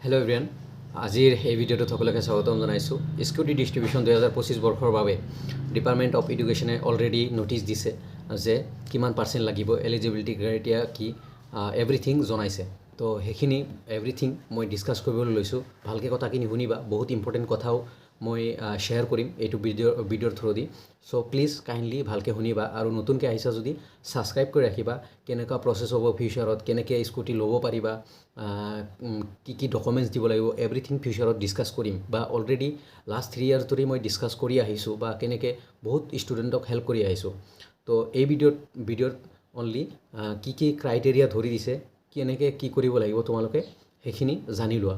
Hello' everyone, আজিৰ এই ভিডিঅ'টোত সকলোকে স্বাগতম জনাইছোঁ। স্কুটি ডিষ্ট্ৰিবিউশ্যন 2025 বৰ্ষৰ বাবে ডিপাৰ্টমেণ্ট অফ এডুকেশ্যনে অলৰেডি ন'টিছ দিছে যে কিমান পাৰ্চেণ্ট লাগিব, এলিজিবিলিটি ক্ৰাইটেৰিয়া কি, এভৰিথিং জনাইছে। তো সেইখিনি এভৰিথিং মই ডিছকাছ কৰিবলৈ লৈছোঁ। ভালকৈ কথাখিনি শুনিবা, বহুত ইম্পৰ্টেণ্ট কথাও মই শ্বেয়াৰ কৰিম এইটো ভিডিঅ'ৰ through the. So' please kindly ভালকৈ শুনিবা আৰু নতুনকৈ আহিছা যদি ছাবস্ক্ৰাইব কৰি ৰাখিবা। কেনেকুৱা প্ৰচেছ হ'ব ফিউচাৰত, কেনেকৈ স্কুটি ল'ব পাৰিবা, কি কি ডকুমেণ্টছ দিব লাগিব, এভৰিথিং ফিউচাৰত ডিছকাছ কৰিম। বা অলৰেডি লাষ্ট 3 years ধৰি মই ডিছকাছ কৰি আহিছোঁ বা কেনেকৈ বহুত ষ্টুডেণ্টক হেল্প কৰি আহিছোঁ। তো এই ভিডিঅ'ত অনলি কি কি ক্ৰাইটেৰিয়া ধৰি দিছে, কেনেকৈ কি কৰিব লাগিব তোমালোকে সেইখিনি জানি লোৱা।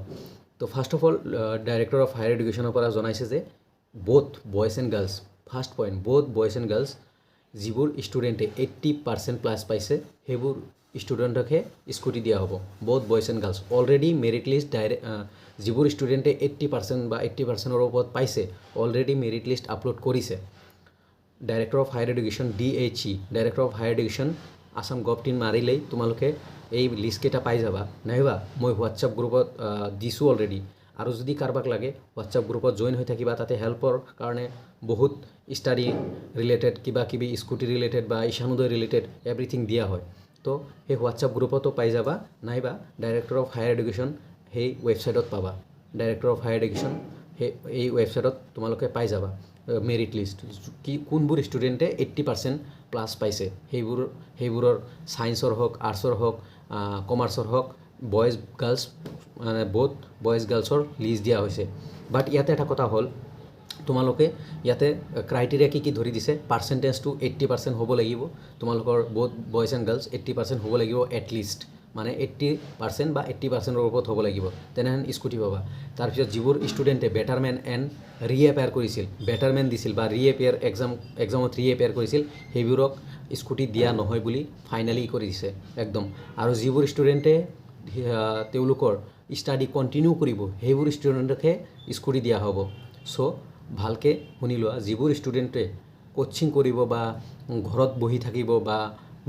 তো first of all director of higher এডুকেশ্যনৰ পৰা জনাইছে যে both boys and girls, first point, both boys and girls যিবোৰ ষ্টুডেণ্টে 80% প্লাছ পাইছে সেইবোৰ ষ্টুডেণ্টকহে স্কুটি দিয়া হ'ব। both boys and girls already merit list যিবোৰ ষ্টুডেণ্টে 80% বা 80%ৰ ওপৰত পাইছে অলৰেডি মেৰিট লিষ্ট আপলোড কৰিছে। Director of higher education DHE, director of higher education Assam government মাৰিলেই তোমালোকে এই লিষ্টকেইটা পাই যাবা। নাইবা মই হোৱাটছআপ গ্ৰুপত দিছোঁ অলৰেডি, আৰু যদি কাৰোবাক লাগে হোৱাটছআপ গ্ৰুপত জইন হৈ থাকিবা। তাতে হেল্পৰ কাৰণে বহুত ষ্টাডি ৰিলেটেড, কিবা কিবি স্কুটি ৰিলেটেড বা ঈশানোদয় ৰিলেটেড এভৰিথিং দিয়া হয়। তো সেই হোৱাটছআপ গ্ৰুপতো পাই যাবা, নাইবা ডাইৰেক্টৰ অফ হায়াৰ এডুকেশ্যন সেই ৱেবছাইটত পাবা। ডাইৰেক্টৰ অফ হায়াৰ এডুকেশ্যন এই ৱেবছাইটত তোমালোকে পাই যাবা মেৰিট লিষ্ট, কোনবোৰ ষ্টুডেণ্টে 80% প্লাছ পাইছে সেইবোৰৰ ছায়েন্সৰ হওক, আৰ্টছৰ হওক, কমাৰ্চৰ হওক, বইজ গাৰ্লছ মানে বহুত বইজ গাৰ্লছৰ লিষ্ট দিয়া হৈছে। বাট ইয়াতে এটা কথা হ'ল, তোমালোকে ইয়াতে ক্ৰাইটেৰিয়া কি ধৰি দিছে, পাৰ্চেণ্টেজটো 80% হ'ব লাগিব। তোমালোকৰ বহুত বইজ এণ্ড গাৰ্লছ 80% হ'ব লাগিব এটলিষ্ট, মানে 80% বা 80%ৰ ওপৰত হ'ব লাগিব, তেনেহেন স্কুটি পাবা। তাৰপিছত যিবোৰ ষ্টুডেণ্টে বেটাৰমেণ্ট এণ্ড ৰিএপিয়াৰ কৰিছিল, বেটাৰমেণ্ট দিছিল বা ৰিএপিয়াৰ এক্সামত ৰিএপিয়াৰ কৰিছিল, সেইবোৰক স্কুটি দিয়া নহয় বুলি ফাইনেলি কৰি দিছে একদম। আৰু যিবোৰ ষ্টুডেণ্টে তেওঁলোকৰ ষ্টাডি কণ্টিনিউ কৰিব সেইবোৰ ষ্টুডেণ্টকহে স্কুটি দিয়া হ'ব। চ' ভালকৈ শুনি লোৱা, যিবোৰ ষ্টুডেণ্টে কোচিং কৰিব বা ঘৰত বহি থাকিব বা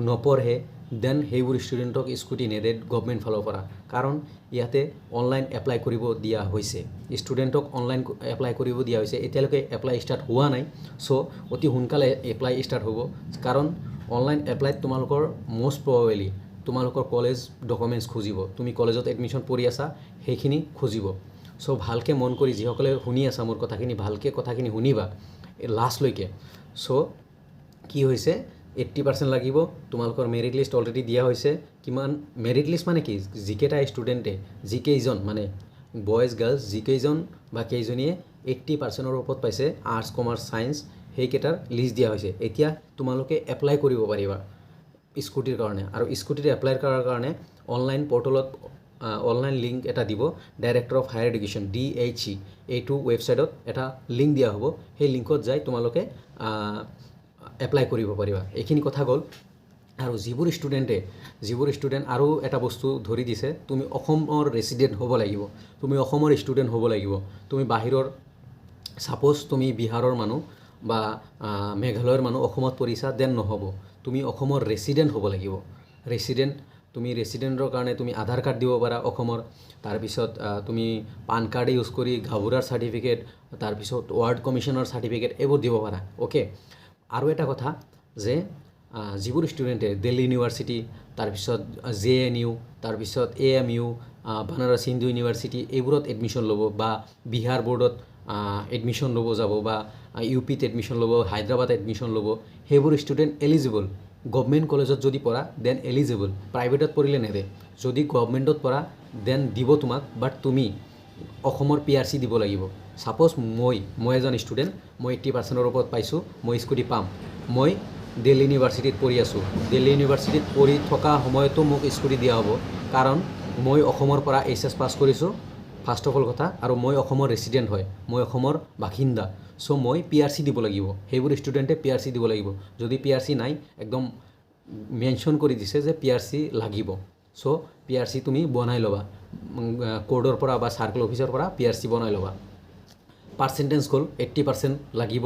নপঢ়ে, দেন সেইবোৰ ষ্টুডেণ্টক স্কুটি নেদে গভৰ্ণমেণ্ট ফালৰ পৰা। কাৰণ ইয়াতে অনলাইন এপ্লাই কৰিব দিয়া হৈছে, ষ্টুডেণ্টক অনলাইন এপ্লাই কৰিব দিয়া হৈছে। এতিয়ালৈকে এপ্লাই ষ্টাৰ্ট হোৱা নাই, চ' অতি সোনকালে এপ্লাই ষ্টাৰ্ট হ'ব। কাৰণ অনলাইন এপ্লাইত তোমালোকৰ মষ্ট প্ৰবেবলি তোমালোকৰ কলেজ ডকুমেণ্টছ খুজিব, তুমি কলেজত এডমিশ্যন পঢ়ি আছা সেইখিনি খুজিব। চ' ভালকৈ মন কৰি যিসকলে শুনি আছা মোৰ কথাখিনি, ভালকৈ কথাখিনি শুনিবা লাষ্টলৈকে। চ' কি হৈছে, 80% লাগিব। তোমালোকৰ মেৰিট লিষ্ট অলৰেডি দিয়া হৈছে। কিমান মেৰিট লিষ্ট মানে কি, যিকেইটা ষ্টুডেণ্টে, যিকেইজন মানে বইজ গাৰ্লছ যিকেইজন বা কেইজনীয়ে 80%ৰ ওপৰত পাইছে আৰ্টছ, কমাৰ্চ, ছায়েন্স, সেইকেইটাৰ লিষ্ট দিয়া হৈছে। এতিয়া তোমালোকে এপ্লাই কৰিব পাৰিবা স্কুটিৰ কাৰণে। আৰু স্কুটিৰ এপ্লাই কৰাৰ কাৰণে অনলাইন পৰ্টেলত অনলাইন লিংক এটা দিব director of higher education DHE, এইটো ৱেবছাইটত এটা লিংক দিয়া হ'ব। সেই লিংকত যাই তোমালোকে এপ্লাই কৰিব পাৰিবা। এইখিনি কথা গ'ল। আৰু যিবোৰ ষ্টুডেণ্ট আৰু এটা বস্তু ধৰি দিছে, তুমি অসমৰ ৰেচিডেণ্ট হ'ব লাগিব, তুমি অসমৰ ষ্টুডেণ্ট হ'ব লাগিব। তুমি বাহিৰৰ, ছাপ'জ তুমি বিহাৰৰ মানুহ বা মেঘালয়ৰ মানুহ অসমত পঢ়িছা, দেন নহ'ব, তুমি অসমৰ ৰেচিডেণ্ট হ'ব লাগিব। তুমি ৰেচিডেণ্টৰ কাৰণে তুমি আধাৰ কাৰ্ড দিব পাৰা অসমৰ, তাৰপিছত তুমি পান কাৰ্ড ইউজ কৰি গাঁওবুঢ়াৰ চাৰ্টিফিকেট, তাৰপিছত ৱাৰ্ড কমিশ্যনৰ চাৰ্টিফিকেট এইবোৰ দিব পাৰা। অ'কে। আৰু এটা কথা যে যিবোৰ ষ্টুডেণ্টে দিল্লী ইউনিভাৰ্চিটি, তাৰপিছত JNU, তাৰপিছত AMU, বানাৰস হিন্দু ইউনিভাৰ্চিটি এইবোৰত এডমিশ্যন ল'ব, বা বিহাৰ বৰ্ডত এডমিশ্যন ল'ব যাব, বা UPত এডমিশ্যন ল'ব, হায়দৰাবাদ এডমিশ্যন ল'ব, সেইবোৰ ষ্টুডেণ্ট এলিজিবল। গভৰ্ণমেণ্ট কলেজত যদি পঢ়া দেন এলিজিবল, প্ৰাইভেটত পঢ়িলে নেদে। যদি গভৰ্ণমেণ্টত পঢ়া দেন দিব তোমাক, বাট তুমি অসমৰ PRC দিব লাগিব। ছাপ'জ মই এজন ষ্টুডেণ্ট, মই 80%ৰ ওপৰত পাইছোঁ, মই স্কুটি পাম। মই দিল্লী ইউনিভাৰ্চিটিত পঢ়ি আছোঁ, দিল্লী ইউনিভাৰ্চিটিত পঢ়ি থকা সময়তো মোক স্কুটি দিয়া হ'ব, কাৰণ মই অসমৰ পৰা HS পাছ কৰিছোঁ ফাৰ্ষ্ট অফ অল কথা, আৰু মই অসমৰ ৰেচিডেণ্ট হয়, মই অসমৰ বাসিন্দা। চ' মই PRC দিব লাগিব। সেইবোৰ ষ্টুডেণ্টে PRC দিব লাগিব। যদি PRC নাই, একদম মেনশ্যন কৰি দিছে যে PRC লাগিব। চ' PRC তুমি বনাই ল'বা, কোৰ্টৰ পৰা বা চাৰ্কল অফিচৰ পৰা PRC বনাই ল'বা। পাৰ্চেণ্টেজ গ'ল, 80% লাগিব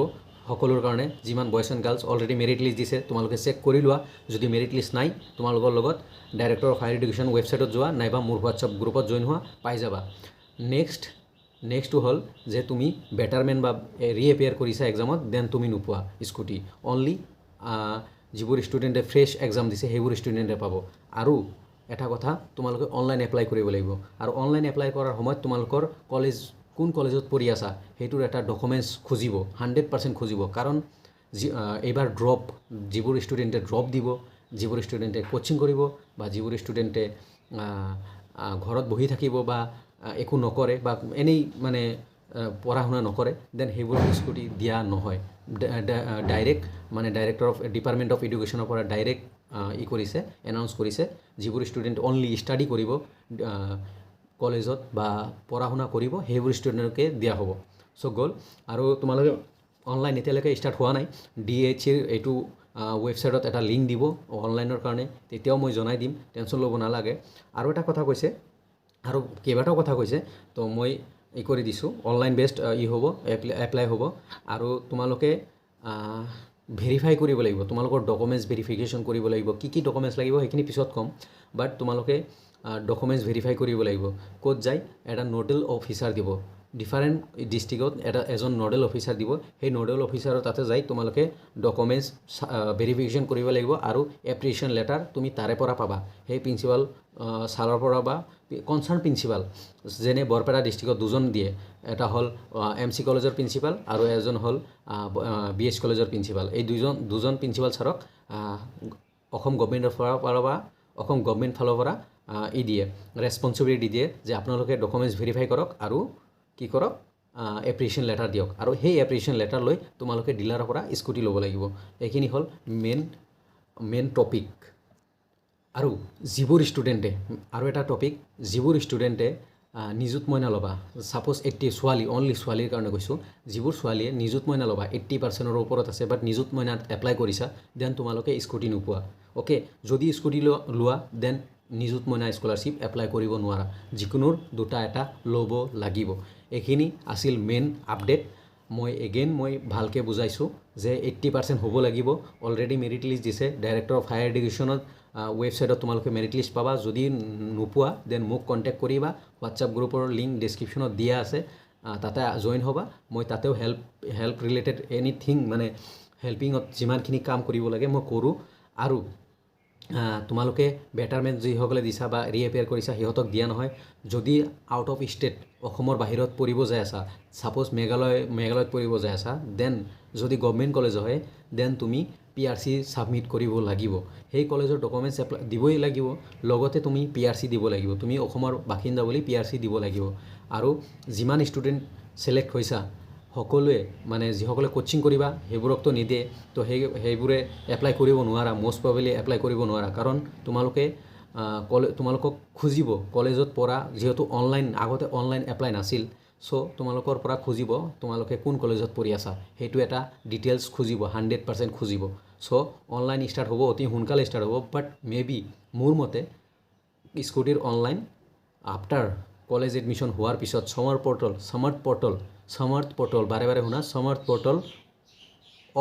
সকলোৰ কাৰণে। যিমান boys and girls already merit list দিছে, তোমালোকে চেক কৰি লোৱা। যদি মেৰিট লিষ্ট নাই, তোমালোকৰ লগত ডাইৰেক্টৰ অফ হায়াৰ এডুকেশ্যন ৱেবছাইটত যোৱা, নাইবা মোৰ হোৱাটছআপ গ্ৰুপত জইন হোৱা, পাই যাবা। নেক্সটটো হ'ল যে তুমি বেটাৰমেণ্ট বা ৰিএপিয়াৰ কৰিছা এক্সামত দেন তুমি নোপোৱা স্কুটি অনলি যিবোৰ ষ্টুডেণ্টে ফ্ৰেছ এক্সাম দিছে সেইবোৰ ষ্টুডেণ্টে পাব আৰু এটা কথা তোমালোকে অনলাইন এপ্লাই কৰিব লাগিব আৰু অনলাইন এপ্লাই কৰাৰ সময়ত তোমালোকৰ কলেজ কোন কলেজত পঢ়ি আছা সেইটোৰ এটা ডকুমেণ্টছ খুজিব 100% খুজিব কাৰণ এইবাৰ যিবোৰ ষ্টুডেণ্টে ড্ৰপ দিব যিবোৰ ষ্টুডেণ্টে কোচিং কৰিব বা যিবোৰ ষ্টুডেণ্টে ঘৰত বহি থাকিব বা একো নকৰে বা এনেই মানে পঢ়া শুনা নকৰে দেন সেইবোৰক স্কুটি দিয়া নহয় ডাইৰেক্ট মানে ডাইৰেক্টৰ অফ ডিপাৰ্টমেণ্ট অফ এডুকেশ্যনৰ পৰা ডাইৰেক্ট কৰিছে এনাউন্স কৰিছে যিবোৰ ষ্টুডেণ্ট অনলি ষ্টাডি কৰিব কলেজত বা পঢ়া শুনা কৰিব সেইবোৰ ষ্টুডেণ্টকে দিয়া হ'ব চ' গ'ল আৰু তোমালোকে অনলাইন এতিয়ালৈকে ষ্টাৰ্ট হোৱা নাই DHEৰ এইটো ৱেবছাইটত এটা লিংক দিব অনলাইনৰ কাৰণে তেতিয়াও মই জনাই দিম টেনশ্যন ল'ব নালাগে আৰু এটা কথা কৈছে আৰু কেইবাটাও কথা কৈছে তো মই কৰি দিছোঁ অনলাইন বেষ্ট হ'ব এপ্লাই হ'ব আৰু তোমালোকে ভেৰিফাই কৰিব লাগিব তোমালোকৰ ডকুমেণ্টছ ভেৰিফিকেশ্যন কৰিব লাগিব কি ডকুমেণ্টছ লাগিব সেইখিনি পিছত ক'ম বাট তোমালোকে ডকুমেণ্টছ ভেৰিফাই কৰিব লাগিব ক'ত যায় এটা নোডেল অফিচাৰ দিব ডিফাৰেণ্ট ডিষ্ট্ৰিক্টত এজন নোডেল অফিচাৰ দিব সেই নোডেল অফিচাৰৰ তাতে যাই তোমালোকে ডকুমেণ্টছ ভেৰিফিকেশ্যন কৰিব লাগিব আৰু এপ্ৰিচিয়েশ্যন লেটাৰ তুমি তাৰে পৰা পাবা সেই প্ৰিন্সিপাল ছাৰৰ পৰা বা কনচাৰ্ণ প্ৰিন্সিপাল যেনে বৰপেটা ডিষ্ট্ৰিক্টত দুজন দিয়ে এটা হ'ল MC কলেজৰ প্ৰিন্সিপাল আৰু এজন হ'ল BH কলেজৰ প্ৰিন্সিপাল এই দুজন প্ৰিন্সিপাল ছাৰক অসম গভৰ্ণমেণ্টৰ পৰা বা অসম গভৰ্ণমেণ্ট ফালৰ পৰা দিয়ে ৰেছপঞ্চিবিলিটি দিয়ে যে আপোনালোকে ডকুমেণ্টছ ভেৰিফাই কৰক আৰু কি কৰক এপ্ৰিচিয়েশ্যন লেটাৰ দিয়ক আৰু সেই এপ্ৰিচিয়েশ্যন লেটাৰ লৈ তোমালোকে ডিলাৰৰ পৰা স্কুটি ল'ব লাগিব এইখিনি হ'ল মেইন টপিক আৰু যিবোৰ ষ্টুডেণ্টে আৰু এটা টপিক যিবোৰ ষ্টুডেণ্টে নিযুত মইনা ল'বা ছাপ'জ 80 ছোৱালী অনলি ছোৱালীৰ কাৰণে কৈছোঁ যিবোৰ ছোৱালীয়ে নিযুত মইনা ল'বা 80%ৰ ওপৰত আছে বাট নিযুত মইনাত এপ্লাই কৰিছা দেন তোমালোকে স্কুটি নোপোৱা অ'কে যদি স্কুটি লোৱা দেন নিযুত মইনা স্কলাৰশ্বিপ এপ্লাই কৰিব নোৱাৰা যিকোনোৰ দুটা এটা ল'ব লাগিব এইখিনি আছিল মেইন আপডেট মই ভালকৈ বুজাইছোঁ যে 80% হ'ব লাগিব অলৰেডি মেৰিট লিষ্ট দিছে ডাইৰেক্টৰ অফ হায়াৰ এডুকেশ্যনত ৱেবছাইটত তোমালোকে মেৰিট লিষ্ট পাবা যদি নোপোৱা দেন মোক কণ্টেক্ট কৰিবা হোৱাটছআপ গ্ৰুপৰ লিংক ডেছক্ৰিপশ্যনত দিয়া আছে তাতে জইন হ'বা মই তাতেও হেল্প ৰিলেটেড এনিথিং মানে হেল্পিঙত যিমানখিনি কাম কৰিব লাগে মই কৰোঁ আৰু তোমালোকে বেটাৰমেণ্ট যিসকলে দিছা বা ৰিএপিয়াৰ কৰিছা সিহঁতক দিয়া নহয় যদি আউট অফ ষ্টেট অসমৰ বাহিৰত পঢ়িব যায় আছা ছাপ'জ মেঘালয়ত পঢ়িব যায় আছা দেন যদি গভৰ্ণমেণ্ট কলেজ হয় দেন তুমি PRC ছাবমিট কৰিব লাগিব সেই কলেজৰ ডকুমেণ্টছ দিবই লাগিব লগতে তুমি PRC দিব লাগিব তুমি অসমৰ বাসিন্দা বুলি PRC দিব লাগিব আৰু যিমান ষ্টুডেণ্ট ছিলেক্ট হৈছা সকলোৱে মানে যিসকলে কোচিং কৰিবা সেইবোৰকতো নিদিয়ে তো সেইবোৰে এপ্লাই কৰিব নোৱাৰা মষ্ট প্ৰবেবলি এপ্লাই কৰিব নোৱাৰা কাৰণ তোমালোকক খুজিব কলেজত পঢ়া যিহেতু আগতে অনলাইন এপ্লাই নাছিল চ' তোমালোকৰ পৰা খুজিব তোমালোকে কোন কলেজত পঢ়ি আছা সেইটো এটা ডিটেইলছ খুজিব 100% খুজিব চ' অনলাইন ষ্টাৰ্ট হ'ব অতি সোনকালে ষ্টাৰ্ট হ'ব বাট মেবি মোৰ মতে স্কুটিৰ অনলাইন আফটাৰ কলেজ এডমিশ্যন হোৱাৰ পিছত সমৰ্থ পৰ্টেল বাৰে শুনা সমৰ্থ পৰ্টেল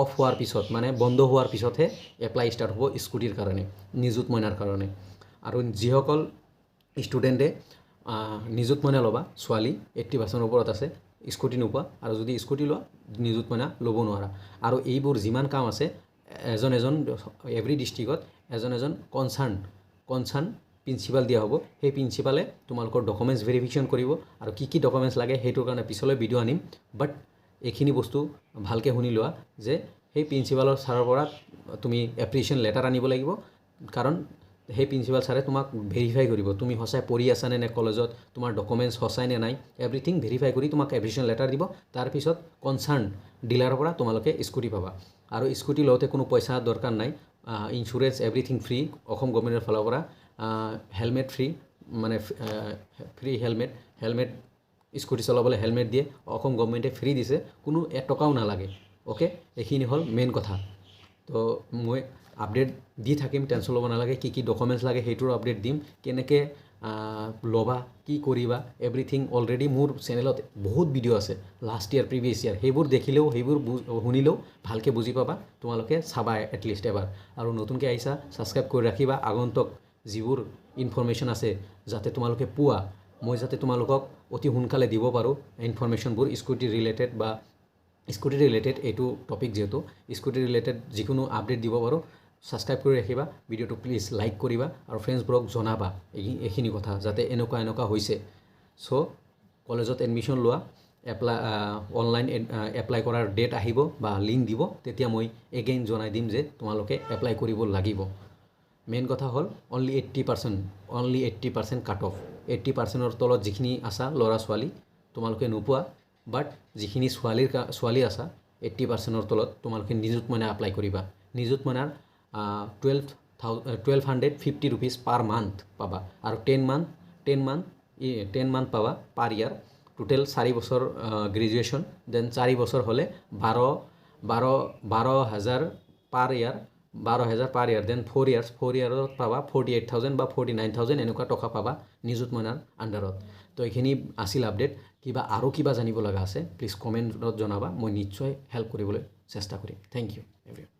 অফ হোৱাৰ পিছত মানে বন্ধ হোৱাৰ পিছতহে এপ্লাই ষ্টাৰ্ট হ'ব স্কুটিৰ কাৰণে নিযুত মইনাৰ কাৰণে আৰু যিসকল ষ্টুডেণ্টে নিযুত মইনা ল'বা ছোৱালী 80% ওপৰত আছে স্কুটি নোপোৱা আৰু যদি স্কুটি লোৱা নিযুত মইনা ল'ব নোৱাৰা আৰু এইবোৰ যিমান কাম আছে এজন এভৰি ডিষ্ট্ৰিক্টত এজন কনচাৰ্ণ প্ৰিন্সিপাল দিয়া হ'ব সেই প্ৰিন্সিপালে তোমালোকৰ ডকুমেণ্টছ ভেৰিফিকেশ্যন কৰিব আৰু কি ডকুমেণ্টছ লাগে সেইটোৰ কাৰণে পিছলৈ ভিডিঅ' আনিম বাট এইখিনি বস্তু ভালকৈ শুনি লোৱা যে সেই প্ৰিন্সিপালৰ ছাৰৰ পৰা তুমি এপ্ৰিচিয়েশ্যন লেটাৰ আনিব লাগিব কাৰণ সেই প্ৰিন্সিপাল ছাৰে তোমাক ভেৰিফাই কৰিব তুমি সঁচাই পঢ়ি আছানে নে কলেজত তোমাৰ ডকুমেণ্টছ সঁচাই নে নাই এভৰিথিং ভেৰিফাই কৰি তোমাক এপ্ৰিচিয়েশ্যন লেটাৰ দিব তাৰপিছত কনচাৰ্ণ ডিলাৰৰ পৰা তোমালোকে স্কুটি পাবা আৰু স্কুটি লওঁতে কোনো পইচা দৰকাৰ নাই ইঞ্চুৰেঞ্চ এভৰিথিং ফ্ৰী অসম গভৰ্ণমেণ্টৰ ফালৰ পৰা হেলমেট ফ্ৰী মানে ফ্ৰী হেলমেট স্কুটি চলাবলৈ হেলমেট দিয়ে অসম গভৰ্ণমেণ্টে ফ্ৰী দিছে কোনো এটকাও নালাগে অ'কে এইখিনি হ'ল মেইন কথা তো মই আপডেট দি থাকিম টেনশ্যন ল'ব নালাগে কি ডকুমেণ্টছ লাগে সেইটোৰ আপডেট দিম কেনেকৈ ল'বা কি কৰিবা এভৰিথিং অলৰেডি মোৰ চেনেলত বহুত ভিডিঅ' আছে লাষ্ট ইয়াৰ প্ৰিভিয়াছ ইয়াৰ সেইবোৰ দেখিলেও সেইবোৰ শুনিলেও ভালকৈ বুজি পাবা তোমালোকে চাবা এটলিষ্ট এবাৰ আৰু নতুনকৈ আহিছা ছাবস্ক্ৰাইব কৰি ৰাখিবা আগন্তুক যিবোৰ ইনফৰমেশ্যন আছে যাতে তোমালোকে পোৱা মই যাতে তোমালোকক অতি সোনকালে দিব পাৰোঁ ইনফৰমেশ্যনবোৰ স্কুটি ৰিলেটেড এইটো টপিক যিহেতু স্কুটি ৰিলেটেড যিকোনো আপডেট দিব পাৰোঁ ছাবস্ক্ৰাইব কৰি ৰাখিবা ভিডিঅ'টো প্লিজ লাইক কৰিবা আৰু ফ্ৰেণ্ডছবোৰক জনাবা এইখিনি কথা যাতে এনেকুৱা হৈছে চ' কলেজত এডমিশ্যন লোৱা অনলাইন এপ্লাই কৰাৰ ডেট আহিব বা লিংক দিব তেতিয়া মই এগেইন জনাই দিম যে তোমালোকে এপ্লাই কৰিব লাগিব মেইন কথা হ'ল অনলি 80% কাট অফ 80%ৰ তলত যিখিনি আছা ল'ৰা ছোৱালী তোমালোকে নোপোৱা বাট যিখিনি ছোৱালী আছা 80%ৰ তলত তোমালোকে নিযুত মইনা এপ্লাই কৰিবা নিযুত মইনাৰ 1250 rupees পাৰ মান্থ পাবা আৰু 10 month পাবা পাৰ ইয়াৰ টোটেল 4 বছৰ গ্ৰেজুৱেশ্যন দেন 4 বছৰ হ'লে 12,000 পাৰ ইয়াৰ দেন 4 ইয়াৰত পাবা 48,000 বা 49,000 এনেকুৱা টকা পাবা নিযুত মইনাৰ আণ্ডাৰত তো এইখিনি আছিল আপডেট আৰু কিবা জানিব লগা আছে প্লিজ কমেণ্টত জনাবা মই নিশ্চয় হেল্প কৰিবলৈ চেষ্টা কৰিম থেংক ইউ এভৰিৱান